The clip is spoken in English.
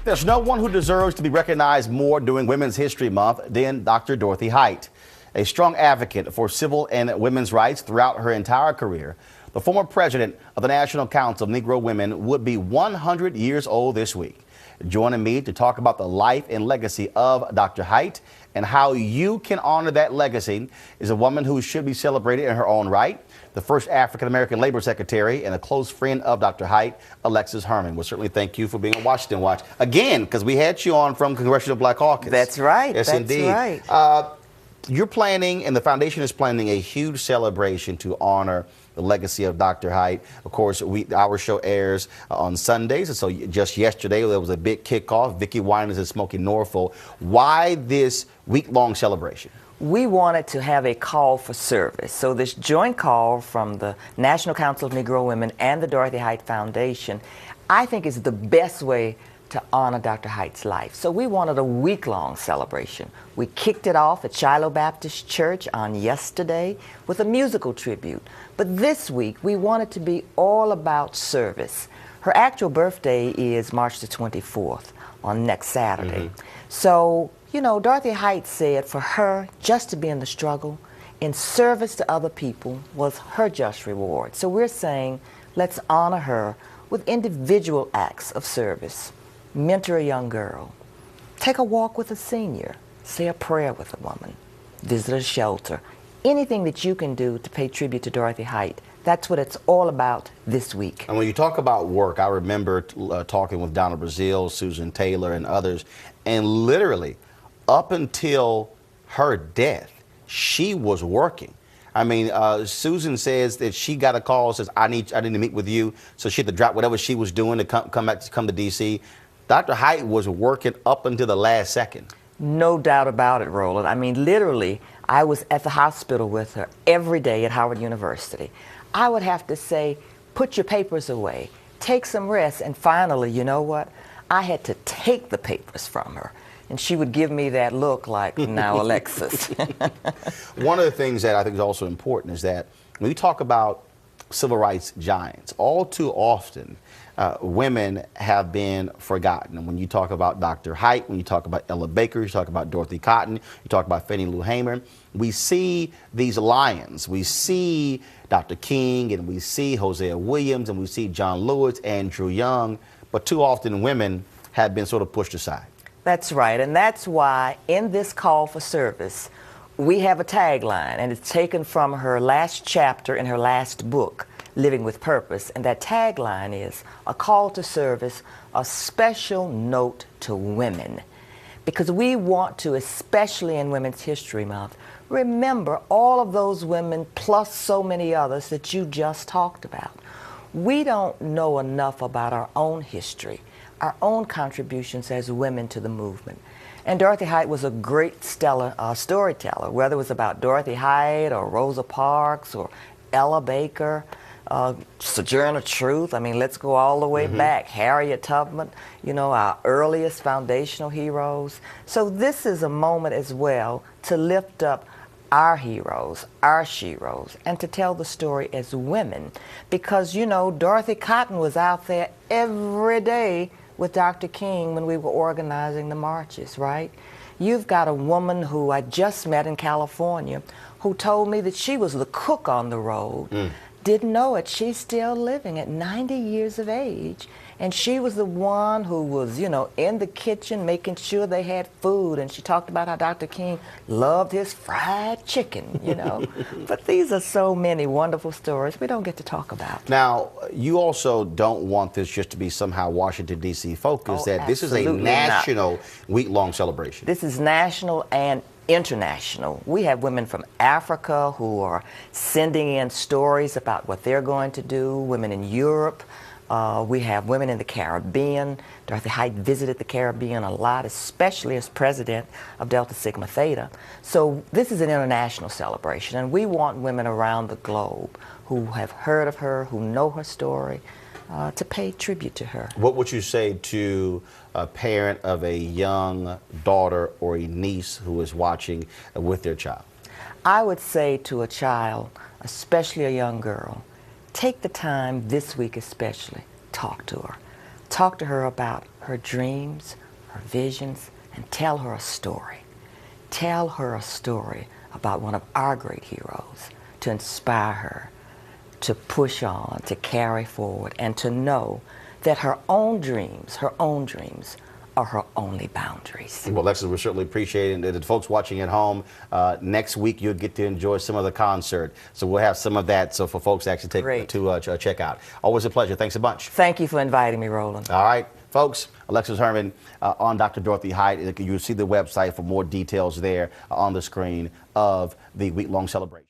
There's no one who deserves to be recognized more during Women's History Month than Dr. Dorothy Height. A strong advocate for civil and women's rights throughout her entire career, the former president of the National Council of Negro Women would be 100 years old this week. Joining me to talk about the life and legacy of Dr. Height and how you can honor that legacy is a woman who should be celebrated in her own right, the first African-American labor secretary and a close friend of Dr. Height, AlexisHerman. We'll certainly thank you for being on Washington Watch again, because we had you on from Congressional Black Caucus. That's right. Yes, that's indeed. Right. You're planning, and the foundation is planning, a huge celebration to honor the legacy of Dr. Height. Of course, our show airs on Sundays, and so just yesterday there was a big kickoff. Vicki Winans and Smokey Norfolk. Why this week-long celebration? We wanted to have a call for service. So this joint call from the National Council of Negro Women and the Dorothy Height Foundation, I think is the best way to honor Dr. Height's life. So we wanted a week-long celebration. We kicked it off at Shiloh Baptist Church on yesterday with a musical tribute. But this week, we wanted to be all about service. Her actual birthday is March the 24th, on next Saturday. So, you know, Dorothy Height said for her, just to be in the struggle, in service to other people, was her just reward. So we're saying, let's honor her with individual acts of service. Mentor a young girl, take a walk with a senior, say a prayer with a woman, visit a shelter. Anything that you can do to pay tribute to Dorothy Height, that's what it's all about this week. And when you talk about work, I remember talking with Donna Brazile, Susan Taylor, and others, and literally up until her death, she was working. I mean, Susan says that she got a call, says, I need to meet with you. So she had to drop whatever she was doing to come to D.C. Dr. Height was working up until the last second. No doubt about it, Roland. I mean, literally, I was at the hospital with her every day at Howard University. I would have to say, put your papers away, take some rest, and finally, you know what? I had to take the papers from her. And she would give me that look like, now, Alexis. One of the things that I think is also important is that when we talk about civil rights giants, all too often, women have been forgotten. And when you talk about Dr. Height, when you talk about Ella Baker, you talk about Dorothy Cotton, you talk about Fannie Lou Hamer, we see these lions. We see Dr. King, and we see Hosea Williams, and we see John Lewis, Andrew Young, but too often women have been sort of pushed aside. That's right, and that's why in this call for service, we have a tagline, and it's taken from her last chapter in her last book, Living with Purpose, and that tagline is a call to service, a special note to women. Because we want to, especially in Women's History Month, remember all of those women plus so many others that you just talked about. We don't know enough about our own history, our own contributions as women to the movement. And Dorothy Height was a great storyteller, whether it was about Dorothy Height or Rosa Parks or Ella Baker, Sojourner Truth. I mean, let's go all the way back. Harriet Tubman, you know, our earliest foundational heroes. So this is a moment as well to lift up our heroes, our sheroes, and to tell the story as women. Because, you know, Dorothy Cotton was out there every day with Dr. King when we were organizing the marches, right? You've got a woman who I just met in California who told me that she was the cook on the road. Didn't know it. She's still living at 90 years of age. And she was the one who was, you know, in the kitchen making sure they had food. And she talked about how Dr. King loved his fried chicken, you know. But these are so many wonderful stories we don't get to talk about. Now, you also don't want this just to be somehow Washington, D.C. focused, that this is a national week-long celebration. This is national and international. We have women from Africa who are sending in stories about what they're going to do, women in Europe. We have women in the Caribbean. Dorothy Height visited the Caribbean a lot, especially as president of Delta Sigma Theta. So this is an international celebration, and we want women around the globe who have heard of her, who know her story, to pay tribute to her. What would you say to a parent of a young daughter or a niece who is watching with their child? I would say to a child, especially a young girl, take the time this week especially, talk to her. talk to her about her dreams, her visions, and tell her a story. Tell her a story about one of our great heroes to inspire her, to push on, to carry forward, and to know that her own dreams are her only boundaries. Well, Alexis, we certainly appreciate it. And the folks watching at home, next week you'll get to enjoy some of the concert. So we'll have some of that so for folks to actually check out. Always a pleasure. Thanks a bunch. Thank you for inviting me, Roland. All right, folks, AlexisHerman on Dr. Dorothy Height. You'll see the website for more details there on the screen of the week-long celebration.